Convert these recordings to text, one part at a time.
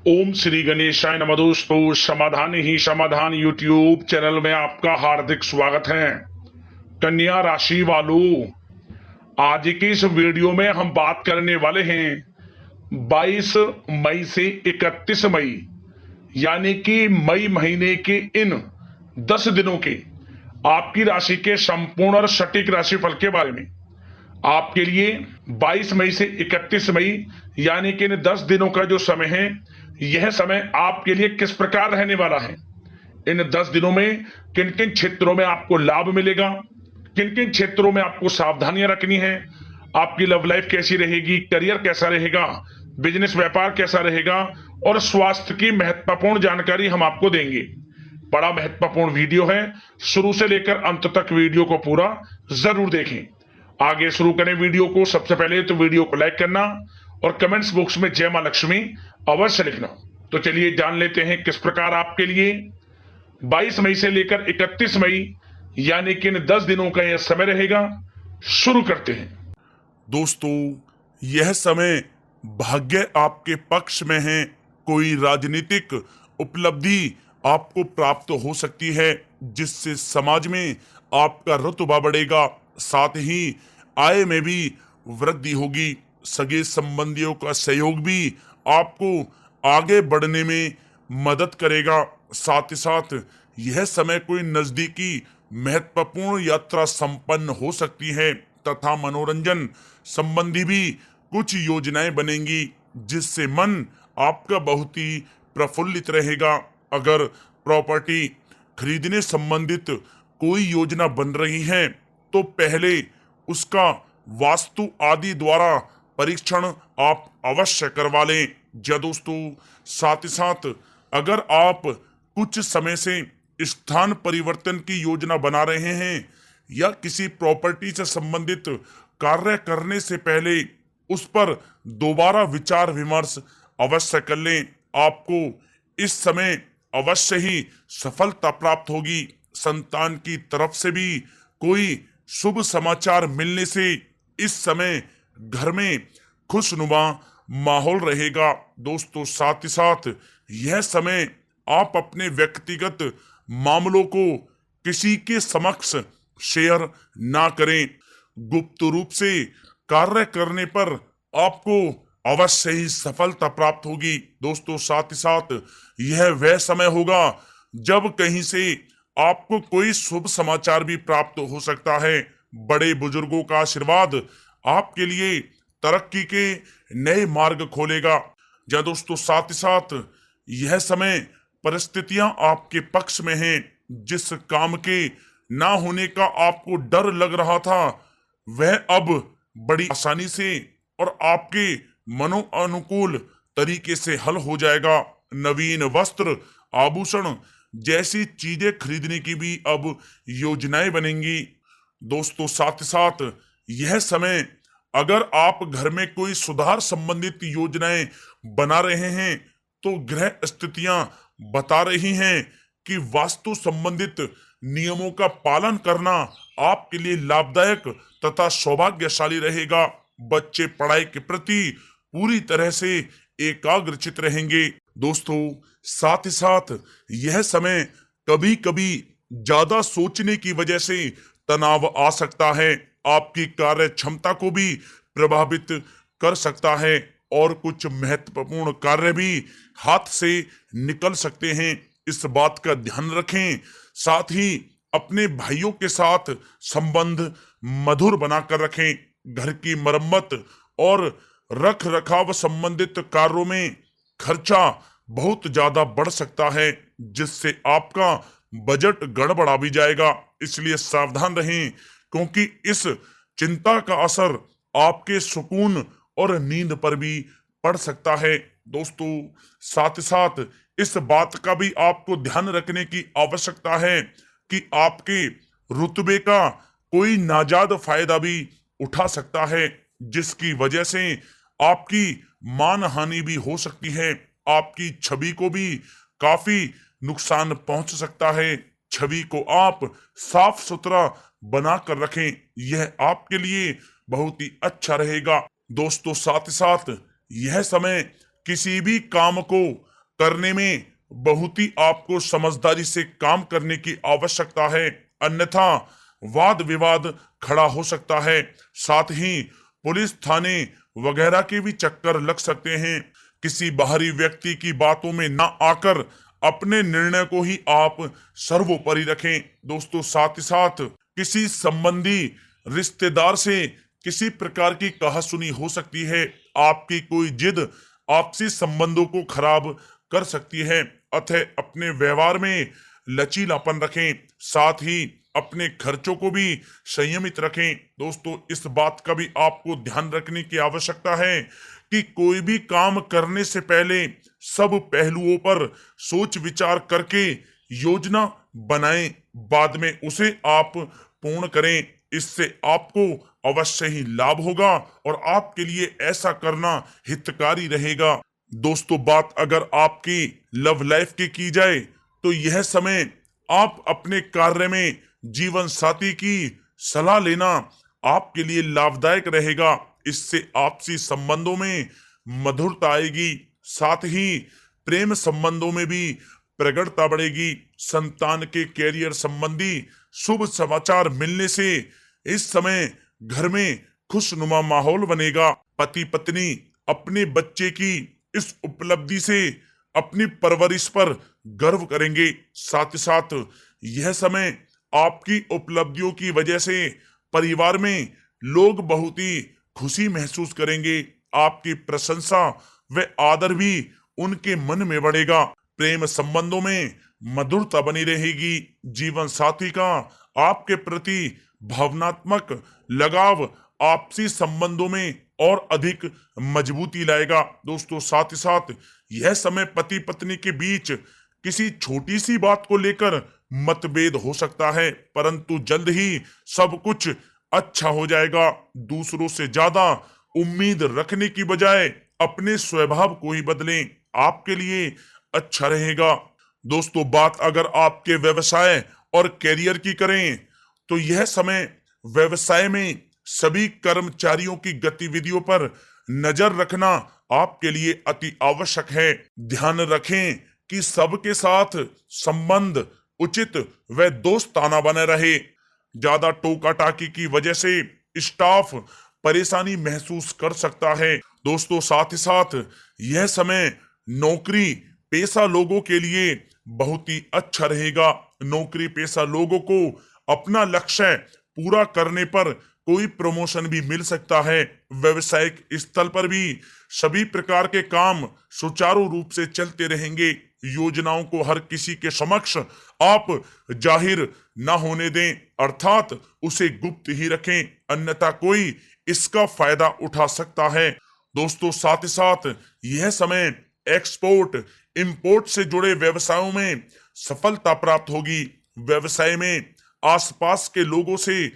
ओम श्री गणेशाय नमः। दोस्तों, समाधान ही समाधान यूट्यूब चैनल में आपका हार्दिक स्वागत है। कन्या राशि वालों, आज की इस वीडियो में हम बात करने वाले हैं 22 मई से 31 मई यानी कि मई महीने के इन 10 दिनों के आपकी राशि के संपूर्ण और सटीक राशिफल के बारे में। आपके लिए 22 मई से 31 मई यानी कि इन 10 दिनों का जो समय है, यह समय आपके लिए किस प्रकार रहने वाला है। इन 10 दिनों में किन किन क्षेत्रों में आपको लाभ मिलेगा, किन किन क्षेत्रों में आपको सावधानियां रखनी है, आपकी लव लाइफ कैसी रहेगी, करियर कैसा रहेगा, बिजनेस व्यापार कैसा रहेगा और स्वास्थ्य की महत्वपूर्ण जानकारी हम आपको देंगे। बड़ा महत्वपूर्ण वीडियो है, शुरू से लेकर अंत तक वीडियो को पूरा जरूर देखें। आगे शुरू करें वीडियो को। सबसे पहले तो वीडियो को लाइक करना और कमेंट्स बॉक्स में जय मां लक्ष्मी अवश्य लिखना। तो चलिए जान लेते हैं किस प्रकार आपके लिए 22 मई से लेकर 31 मई यानी कि इन 10 दिनों का यह समय रहेगा। शुरू करते हैं। दोस्तों, यह समय भाग्य आपके पक्ष में है। कोई राजनीतिक उपलब्धि आपको प्राप्त हो सकती है, जिससे समाज में आपका रुतबा बढ़ेगा। साथ ही आय में भी वृद्धि होगी। सगे संबंधियों का सहयोग भी आपको आगे बढ़ने में मदद करेगा। साथ ही साथ यह समय कोई नजदीकी महत्वपूर्ण यात्रा संपन्न हो सकती है तथा मनोरंजन संबंधी भी कुछ योजनाएं बनेंगी, जिससे मन आपका बहुत ही प्रफुल्लित रहेगा। अगर प्रॉपर्टी खरीदने संबंधित कोई योजना बन रही है तो पहले उसका वास्तु आदि द्वारा परीक्षण आप अवश्य करवा लें। या दोस्तों, साथ ही साथ अगर आप कुछ समय से स्थान परिवर्तन की योजना बना रहे हैं या किसी प्रॉपर्टी से संबंधित कार्य करने से पहले उस पर दोबारा विचार विमर्श अवश्य कर लें। आपको इस समय अवश्य ही सफलता प्राप्त होगी। संतान की तरफ से भी कोई शुभ समाचार मिलने से इस समय घर में खुशनुमा माहौल रहेगा। दोस्तों, साथ ही साथ यह समय आप अपने व्यक्तिगत मामलों को किसी के समक्ष शेयर ना करें। गुप्त रूप से कार्य करने पर आपको अवश्य ही सफलता प्राप्त होगी। दोस्तों, साथ ही साथ यह वह समय होगा जब कहीं से आपको कोई शुभ समाचार भी प्राप्त हो सकता है। बड़े बुजुर्गों का आशीर्वाद आपके लिए तरक्की के नए मार्ग खोलेगा। या दोस्तों, साथ ही साथ यह समय परिस्थितियां आपके पक्ष में हैं। जिस काम के ना होने का आपको डर लग रहा था, वह अब बड़ी आसानी से और आपके मनो अनुकूल तरीके से हल हो जाएगा। नवीन वस्त्र, आभूषण जैसी चीजें खरीदने की भी अब योजनाएं बनेंगी। दोस्तों, साथ ही साथ यह समय अगर आप घर में कोई सुधार संबंधित योजनाएं बना रहे हैं तो ग्रह स्थितियां बता रही हैं कि वास्तु संबंधित नियमों का पालन करना आपके लिए लाभदायक तथा सौभाग्यशाली रहेगा। बच्चे पढ़ाई के प्रति पूरी तरह से एकाग्रचित रहेंगे। दोस्तों, साथ ही साथ यह समय कभी कभी ज्यादा सोचने की वजह से तनाव आ सकता है। आपकी कार्य क्षमता को भी प्रभावित कर सकता है और कुछ महत्वपूर्ण कार्य भी हाथ से निकल सकते हैं। इस बात का ध्यान रखें। साथ ही अपने भाइयों के साथ संबंध मधुर बनाकर रखें। घर की मरम्मत और रख रखाव संबंधित कार्यों में खर्चा बहुत ज्यादा बढ़ सकता है, जिससे आपका बजट गड़बड़ा भी जाएगा। इसलिए सावधान रहें, क्योंकि इस चिंता का असर आपके सुकून और नींद पर भी पड़ सकता है। दोस्तों, साथ ही साथ इस बात का भी आपको ध्यान रखने की आवश्यकता है कि आपके रुतबे का कोई नाजायज फायदा भी उठा सकता है, जिसकी वजह से आपकी मान हानि भी हो सकती है। आपकी छवि को भी काफी नुकसान पहुंच सकता है। छवि को आप साफ सुथरा बना कर रखें, यह आपके लिए बहुत ही अच्छा रहेगा। दोस्तों, साथ ही साथ यह समय किसी भी काम को करने में बहुत ही आपको समझदारी से काम करने की आवश्यकता है, अन्यथा वाद विवाद खड़ा हो सकता है। साथ ही पुलिस थाने वगैरह के भी चक्कर लग सकते हैं। किसी बाहरी व्यक्ति की बातों में ना आकर अपने निर्णय को ही आप सर्वोपरि रखें। दोस्तों, साथ ही साथ किसी संबंधी रिश्तेदार से किसी प्रकार की कहासुनी हो सकती है। आपकी कोई जिद आपसी संबंधों को खराब कर सकती है, अतः अपने व्यवहार में लचीलापन रखें। साथ ही अपने खर्चों को भी संयमित रखें। दोस्तों, इस बात का भी आपको ध्यान रखने की आवश्यकता है कि कोई भी काम करने से पहले सब पहलुओं पर सोच विचार करके योजना बनाएं, बाद में उसे आप पूर्ण करें। इससे आपको अवश्य ही लाभ होगा और आपके लिए ऐसा करना हितकारी रहेगा। दोस्तों, बात अगर आपकी लव लाइफ की जाए तो यह समय आप अपने कार्य में जीवन साथी की सलाह लेना आपके लिए लाभदायक रहेगा। इससे आपसी संबंधों में मधुरता आएगी, साथ ही प्रेम संबंधों में भी प्रगाढ़ता बढ़ेगी। संतान के कैरियर संबंधी शुभ समाचार मिलने से इस समय घर में खुशनुमा माहौल बनेगा। पति पत्नी अपने बच्चे की इस उपलब्धि से अपनी परवरिश पर गर्व करेंगे। साथ ही साथ यह समय आपकी उपलब्धियों की वजह से परिवार में लोग बहुत ही खुशी महसूस करेंगे। आपकी प्रशंसा व आदर भी उनके मन में बढ़ेगा। प्रेम संबंधों में मधुरता बनी रहेगी। जीवन साथी का आपके प्रति भावनात्मक लगाव आपसी संबंधों में और अधिक मजबूती लाएगा। दोस्तों, साथ ही साथ यह समय पति पत्नी के बीच किसी छोटी सी बात को लेकर मतभेद हो सकता है, परंतु जल्द ही सब कुछ अच्छा हो जाएगा। दूसरों से ज्यादा उम्मीद रखने की बजाय अपने स्वभाव को ही बदलें, आपके लिए अच्छा रहेगा। दोस्तों, बात अगर आपके व्यवसाय और कैरियर की करें तो यह समय व्यवसाय में सभी कर्मचारियों की गतिविधियों पर नजर रखना आपके लिए अति आवश्यक है। ध्यान रखें कि सबके साथ संबंध उचित व दोस्ताना बने रहे। ज्यादा टोका टाकी की वजह से स्टाफ परेशानी महसूस कर सकता है। दोस्तों, साथ ही साथ यह समय नौकरी पेशा लोगों के लिए बहुत ही अच्छा रहेगा। नौकरी पेशा लोगों को अपना लक्ष्य पूरा करने पर कोई प्रमोशन भी मिल सकता है। व्यवसायिक स्थल पर भी सभी प्रकार के काम सुचारू रूप से चलते रहेंगे। योजनाओं को हर किसी के समक्ष आप जाहिर ना होने दें, अर्थात उसे गुप्त ही रखें, अन्यथा कोई इसका फायदा उठा सकता है। दोस्तों, साथ ही साथ यह समय एक्सपोर्ट इंपोर्ट से जुड़े व्यवसायों में सफलता प्राप्त होगी। व्यवसाय में आसपास के लोगों से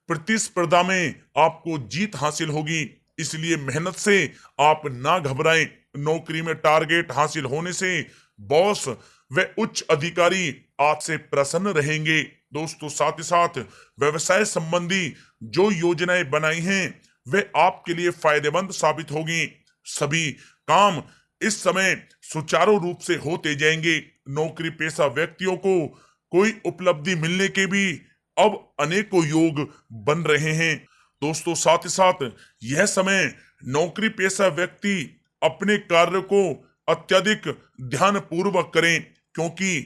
प्रतिस्पर्धा में आपको जीत हासिल होगी, इसलिए मेहनत से आप ना घबराएं। नौकरी में टारगेट हासिल होने से बॉस व उच्च अधिकारी आपसे प्रसन्न रहेंगे। दोस्तों, साथ ही साथ व्यवसाय संबंधी जो योजनाएं बनाई हैं वे आपके लिए फायदेमंद साबित होगी। सभी काम इस समय सुचारू रूप से होते जाएंगे। नौकरी पेशा व्यक्तियों को कोई उपलब्धि मिलने के भी अब अनेकों योग बन रहे हैं। दोस्तों, साथ ही साथ यह समय नौकरी पेशा व्यक्ति अपने कार्य को अत्यधिक ध्यान पूर्वक करें, क्योंकि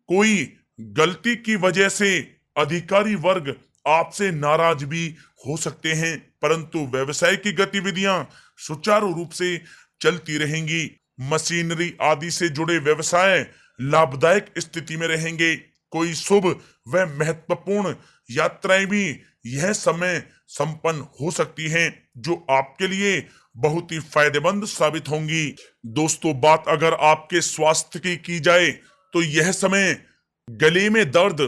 कोई गलती की वजह से अधिकारी वर्ग आपसे नाराज भी हो सकते हैं, परंतु व्यवसाय की गतिविधियां सुचारू रूप से चलती रहेंगी। मशीनरी आदि से जुड़े व्यवसाय लाभदायक स्थिति में रहेंगे। कोई शुभ व महत्वपूर्ण यात्राएं भी यह समय संपन्न हो सकती हैं, जो आपके लिए बहुत ही फायदेमंद साबित होंगी। दोस्तों, बात अगर आपके स्वास्थ्य की जाए तो यह समय गले में दर्द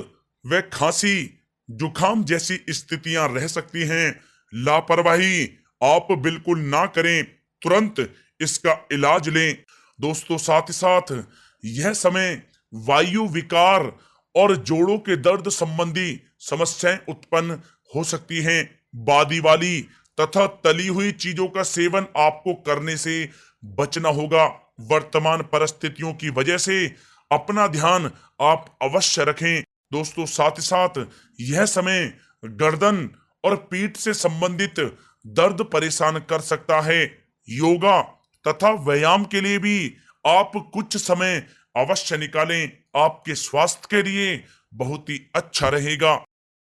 व खांसी जुकाम जैसी स्थितियां रह सकती हैं। लापरवाही आप बिल्कुल ना करें, तुरंत इसका इलाज लें। दोस्तों, साथ ही साथ यह समय वायु विकार और जोड़ों के दर्द संबंधी समस्याएं उत्पन्न हो सकती हैं। बादी वाली तथा तली हुई चीजों का सेवन आपको करने से बचना होगा। वर्तमान परिस्थितियों की वजह से अपना ध्यान आप अवश्य रखें। दोस्तों, साथ ही साथ यह समय गर्दन और पीठ से संबंधित दर्द परेशान कर सकता है। योगा तथा व्यायाम के लिए भी आप कुछ समय अवश्य निकालें, आपके स्वास्थ्य के लिए बहुत ही अच्छा रहेगा।